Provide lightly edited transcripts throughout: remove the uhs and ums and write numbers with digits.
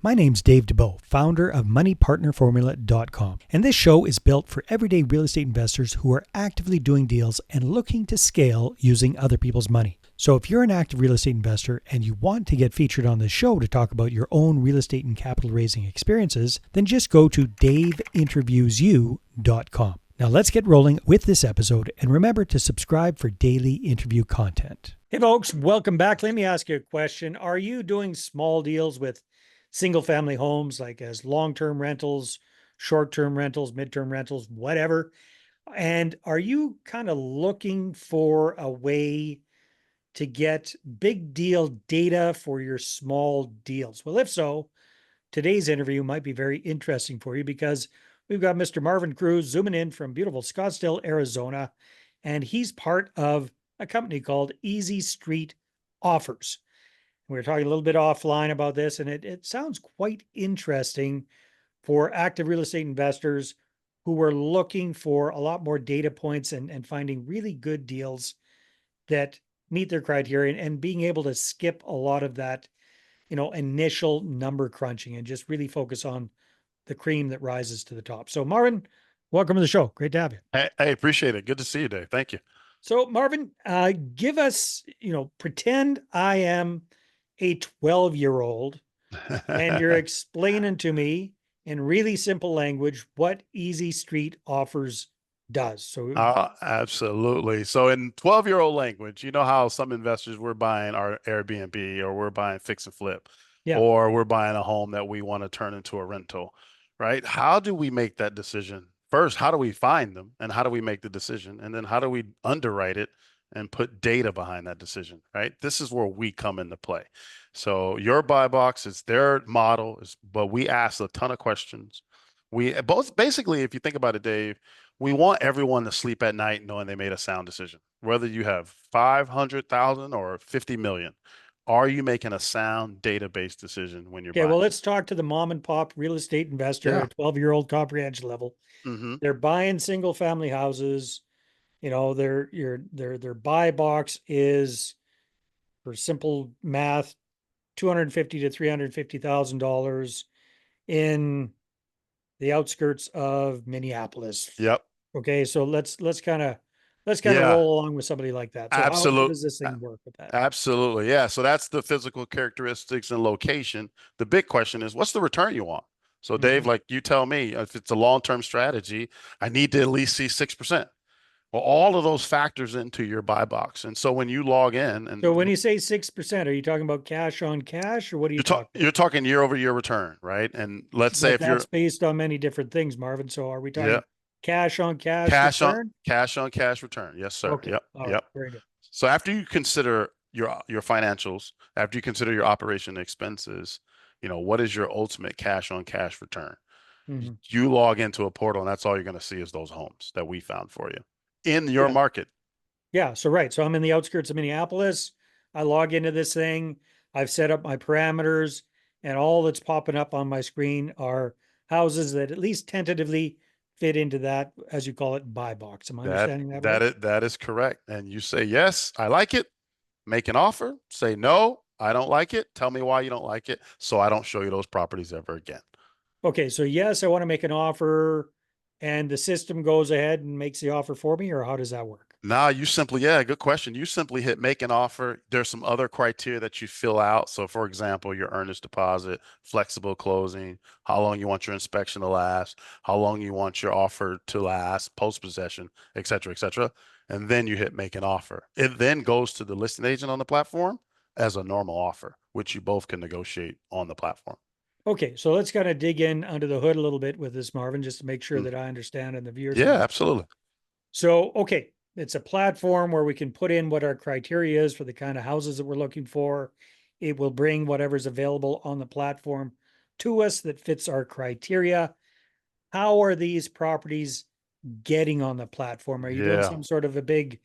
My name's Dave DeBow, founder of MoneyPartnerFormula.com, and this show is built for everyday real estate investors who are actively doing deals and looking to scale using other people's money. So if you're an active real estate investor and you want to get featured on this show to talk about your own real estate and capital raising experiences, then just go to daveinterviewsyou.com. Now let's get rolling with this episode, and remember to subscribe for daily interview content. Hey folks, welcome back. Let me ask you a question. Are you doing small deals with single family homes, like as long-term rentals, short-term rentals, mid-term rentals, whatever? And are you kind of looking for a way to get big deal data for your small deals? Well, if so, today's interview might be very interesting for you because we've got Mr. Marvin Crues zooming in from beautiful Scottsdale, Arizona, and he's part of a company called Easy Street Offers. We were talking a little bit offline about this, and it sounds quite interesting for active real estate investors who are looking for a lot more data points and finding really good deals that meet their criteria and being able to skip a lot of that, initial number crunching and just really focus on the cream that rises to the top. So Marvin, welcome to the show. Great to have you. I appreciate it. Good to see you, Dave. Thank you. So Marvin, give us, pretend I am a 12-year-old and you're explaining to me in really simple language what Easy Street Offers does. So Absolutely. So in 12-year-old language, you know how some investors we're buying our Airbnb or we're buying fix and flip yeah, or we're buying a home that we want to turn into a rental, right? How do we make that decision? First, how do we find them and how do we make the decision? And then how do we underwrite it and put data behind that decision, right? This is where we come into play. So your buy box is their model, but we ask a ton of questions. We both basically, if you think about it, Dave, we want everyone to sleep at night knowing they made a sound decision. Whether you have 500,000 or 50 million, are you making a sound database decision when you're okay, buying? well, let's talk to the mom and pop real estate investor Yeah. at 12-year-old comprehension level. hmm They're buying single family houses. Their buy box is, for simple math, 250 to $350,000 in the outskirts of Minneapolis. Yep. Okay, so let's kind of Yeah. roll along with somebody like that. So how Absolute. does this thing work with that? Absolutely. Yeah. So that's the physical characteristics and location. The big question is, what's the return you want? So, Dave, Mhm. like you tell me, if it's a long-term strategy, I need to at least see 6%. Well, all of those factors into your buy box. And so when you log in So and when you say 6%, are you talking about cash on cash, or what are you talking about? you're talking year over year return, right? And let's say But if you're that's based on many different things, Marvin. So are we yeah, talking cash on cash return? cash on cash return. Yes, sir. Okay. Yep. All right. Yep. Very good. So after you consider your financials, after you consider your operation expenses, what is your ultimate cash on cash return? Mhm. You log into a portal and that's all you're going to see is those homes that we found for you in your Yeah. market. Yeah. So, right. So I'm in the outskirts of Minneapolis. I log into this thing. I've set up my parameters, and all that's popping up on my screen are houses that at least tentatively fit into that, as you call it, buy box. Am I That understanding that right? that is that is correct. And you say, yes, I like it. Make an offer. Say, no, I don't like it. Tell me why you don't like it so I don't show you those properties ever again. Okay. So, yes, I want to make an offer, and the system goes ahead and makes the offer for me, or how does that work? Now you simply, yeah, good question. You simply hit make an offer. There's some other criteria that you fill out. So, for example, your earnest deposit, flexible closing, how long you want your inspection to last, how long you want your offer to last, post possession, et cetera, et cetera. And then you hit make an offer. It then goes to the listing agent on the platform as a normal offer, which you both can negotiate on the platform. Okay. So, let's kind of dig in under the hood a little bit with this, Marvin, just to make sure Mm. that I understand and the viewers Yeah, understand. absolutely. So, okay, it's a platform where we can put in what our criteria is for the kind of houses that we're looking for. It will bring whatever's available on the platform to us that fits our criteria. How are these properties getting on the platform? Are you doing Yeah. some sort of a big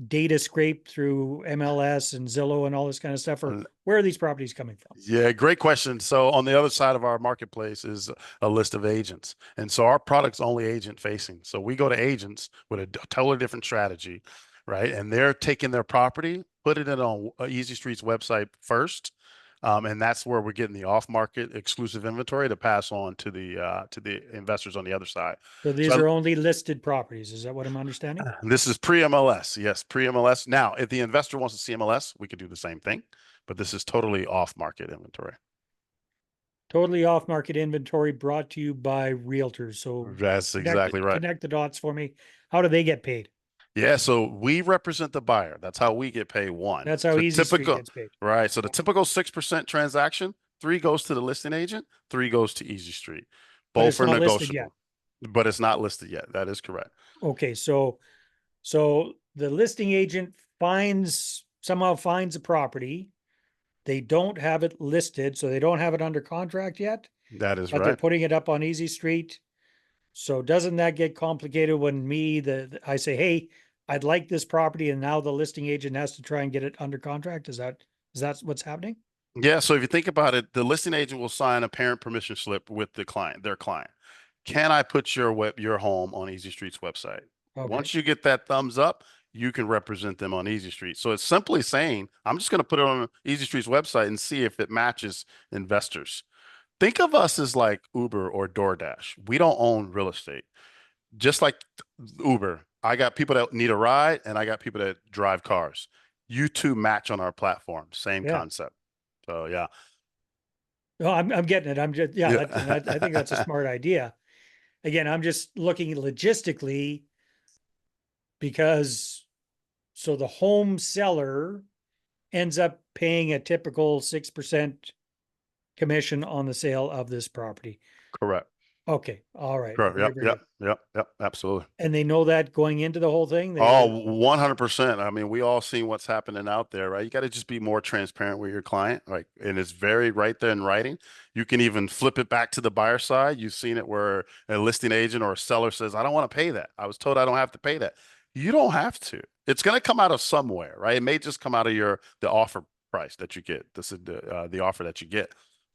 data scrape through MLS and Zillow and all this kind of stuff? Or where are these properties coming from? Yeah, great question. So on the other side of our marketplace is a list of agents. And so our product's only agent facing. So we go to agents with a totally different strategy, right? And they're taking their property, put it in on Easy Street's website first. And that's where we're getting the off-market exclusive inventory to pass on to the investors on the other side. So these So are only listed properties. Is that what I'm understanding? this is pre-MLS. Yes, pre-MLS. Now, if the investor wants to see MLS, we could do the same thing, but this is totally off-market inventory. Totally off market inventory brought to you by realtors. So That's connect exactly right. connect the dots for me. How do they get paid? Yeah, so we represent the buyer. That's how we get paid one. That's how So Easy Street typical, gets paid. right? So the typical 6% transaction, three goes to the listing agent, three goes to Easy Street. But Both it's are not listed yet. negotiable, but it's not listed yet. That is correct. Okay, so the listing agent somehow finds a property. They don't have it listed, so they don't have it under contract yet, That is but they're right. putting it up on Easy Street. So doesn't that get complicated when I say, hey, I'd like this property, and now the listing agent has to try and get it under contract? Is that what's happening? Yeah, so if you think about it, the listing agent will sign a parent permission slip with the client, their client. Can I put your home on Easy Street's website? Okay. Once you get that thumbs up, you can represent them on Easy Street. So it's simply saying, I'm just going to put it on Easy Street's website and see if it matches investors. Think of us as like Uber or DoorDash. We don't own real estate. Just like Uber, I got people that need a ride and I got people that drive cars. You two match on our platform. Same Yeah. concept. So yeah. No, I'm getting it. I'm just yeah, I think that's a Yeah. smart idea. Again, I'm just looking logistically because so the home seller ends up paying a typical 6% commission on the sale of this property. Correct. Okay. All right. Correct. Very, Yep. very Yep. good. Yep. Yep. Absolutely. And they know that going into the whole thing. Oh, They're 100%. I mean, we all seen what's happening out there, right? You got to just be more transparent with your client, like, and it's very right there in writing. You can even flip it back to the buyer side. You've seen it where a listing agent or a seller says, "I don't want to pay that. I was told I don't have to pay that." You don't have to. It's going to come out of somewhere, right? It may just come out of the offer price that you get. This is the offer that you get,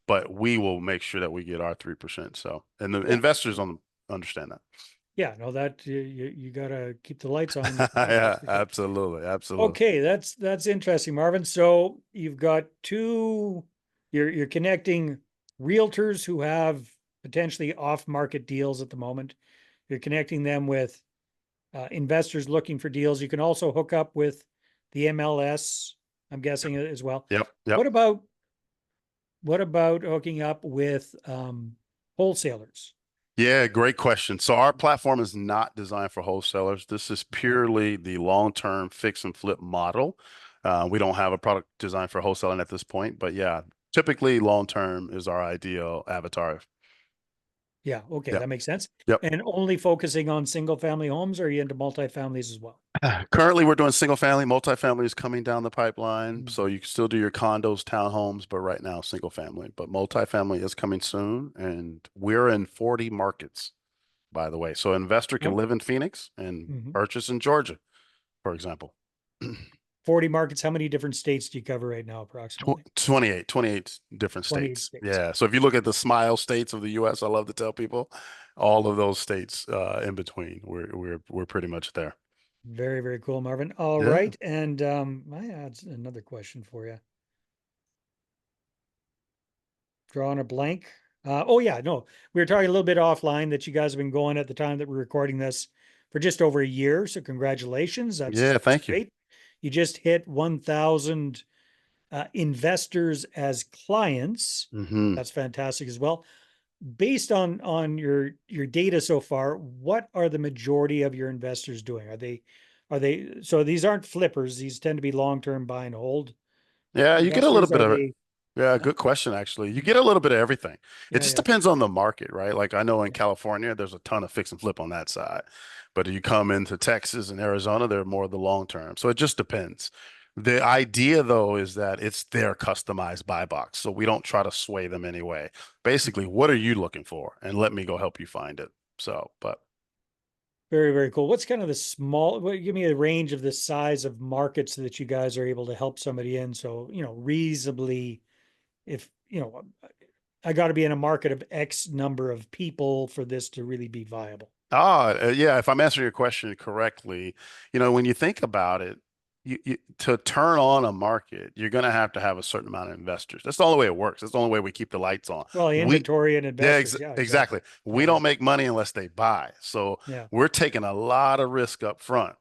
but we will make sure that we get our 3%. So, and the yeah. investors understand that. Yeah, no, that you gotta keep the lights on in your client, that's Yeah, for sure. absolutely, absolutely. Okay, that's interesting, Marvin. So you've got you're connecting realtors who have potentially off-market deals at the moment. You're connecting them with investors looking for deals. You can also hook up with the MLS, I'm guessing as well. Yep, yep. What about hooking up with wholesalers? Yeah, great question. So our platform is not designed for wholesalers. This is Okay. purely the long-term fix and flip model. We don't have a product designed for wholesaling at this point, but yeah, typically long-term is our ideal avatar. Yeah, okay, Yep, that makes sense. yep. And only focusing on single family homes, or are you into multifamilies as well? Currently, we're doing single family, multifamily is coming down the pipeline. So Mhm. you can still do your condos, townhomes, but right now, single family. But multifamily is coming soon, and we're in 40 markets, by the way. So investor can Oh, live in Phoenix and mhm. purchase in Georgia, for example. 40 markets. How many different states do you cover right now, approximately? 28 different 28 states. states. Yeah. So if you look at the smile states of the US, I love to tell people all of those states in between, we're pretty much there. Very, very cool, Marvin. All Yeah. right. And I had another question for you. Drawing a blank. Oh yeah, no, we were talking a little bit offline that you guys have been going at the time that we're recording this for just over a year. So congratulations. Yeah, That's thank you. great. You just hit 1,000 investors as clients. Hmm. That's fantastic as well. Based on your data so far, what are the majority of your investors doing? Are they so these aren't flippers, these tend to be long-term buy and hold Yeah, you get a little investors. bit Are of it. they Yeah, uh, good question, actually. You get a little bit of everything. It yeah, just yeah. depends on the market, right? Like I know in Yeah. California, there's a ton of fix and flip on that side. But you come into Texas and Arizona, they're more the long term. So it just depends. The idea, though, is that it's their customized buy box. So we don't try to sway them anyway. Basically, what are you looking for? And let me go help you find it. So, but Very, very cool. What's kind of the give me a range of the size of markets that you guys are able to help somebody in. So, reasonably, if, I got to be in a market of X number of people for this to really be viable. yeah, if I'm answering your question correctly, when you think about it, to turn on a market, you're going to have a certain amount of investors. That's the only way it works. That's the only way we keep the lights on. Well, the We, inventory and yeah, investors. Yeah, exactly. exactly. We Yeah, don't yeah, make money unless they buy. So yeah. we're taking a lot of risk up front.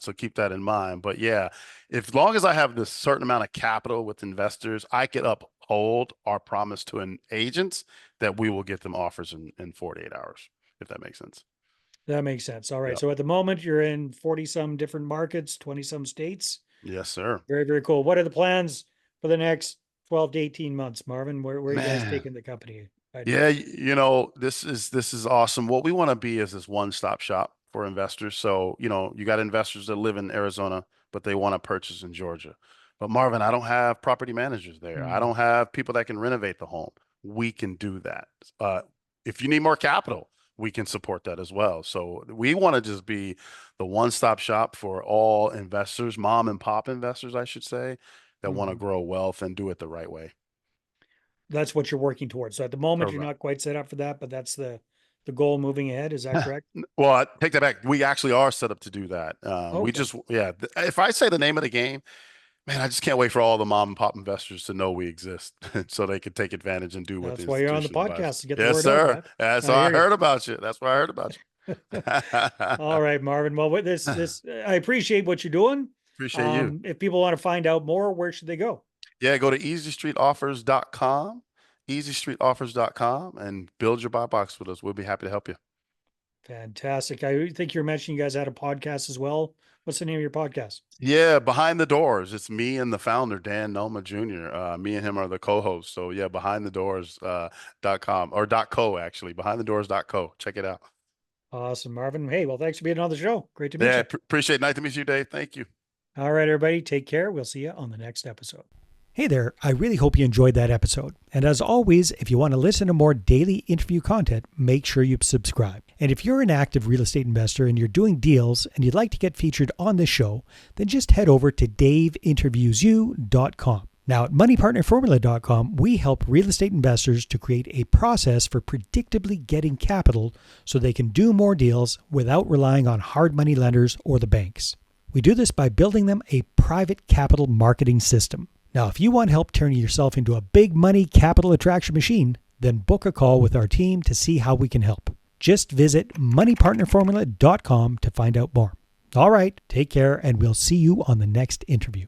So keep that in mind. But yeah, if long as I have this certain amount of capital with investors, I can uphold our promise to an agents that we will get them offers in 48 hours, if that makes sense. That makes sense. All right. Yep. So at the moment, you're in 40 some different markets, 20 some states. Yes, sir. Very, very cool. What are the plans for the next 12 to 18 months, Marvin? Where are you guys Man. taking the company? Right Yeah, now? this is awesome. What we want to be is this one-stop shop for investors. So, you got investors that live in Arizona, but they want to purchase in Georgia. But Marvin, I don't have property managers there. I Hmm. don't have people that can renovate the home. We can do that. Uh, if you need more capital, we can support that as well. So we want to just be the one-stop shop for all investors, mom and pop investors, I should say, that want to Hmm. grow wealth and do it the right way. That's what you're working towards. So at the moment, you're Correct. not quite set up for that, but that's the goal moving ahead. Is that correct? Well, I take that back. We actually are set up to do that. We Okay. just, yeah. If I say the name of the game, man, I just can't wait for all the mom and pop investors to know we exist, so they can take advantage and do what the That's why you're on the institution advises. podcast to get the Yes, word out, sir. man. That's how I I hear you. heard about you. That's why I heard about All you. right, Marvin. Well, with this, I appreciate what you're doing. Appreciate you. If people want to find out more, where should they go? Yeah, go to easystreetoffers.com, easystreetoffers.com, and build your buy box with us. We'll be happy to help you. Fantastic. I think you were mentioning you guys had a podcast as well. What's the name of your podcast? Yeah, behind the doors. It's me and the founder, Dan Noma Jr. Me and him are the co-hosts. So yeah, behind the doors .com or .co actually. Behind the doors.co. Check it out. Awesome, Marvin. Hey, well, thanks for being on the show. Great to meet Yeah, you. appreciate it. Nice to meet you, Dave. Thank you. All right, everybody. Take care. We'll see you on the next episode. Hey there, I really hope you enjoyed that episode. And as always, if you want to listen to more daily interview content, make sure you subscribe. And if you're an active real estate investor and you're doing deals and you'd like to get featured on this show, then just head over to daveinterviewyou.com. Now at moneypartnerformula.com, we help real estate investors to create a process for predictably getting capital so they can do more deals without relying on hard money lenders or the banks. We do this by building them a private capital marketing system. Now, if you want help turning yourself into a big money capital attraction machine, then book a call with our team to see how we can help. Just visit moneypartnerformula.com to find out more. All right, take care, and we'll see you on the next interview.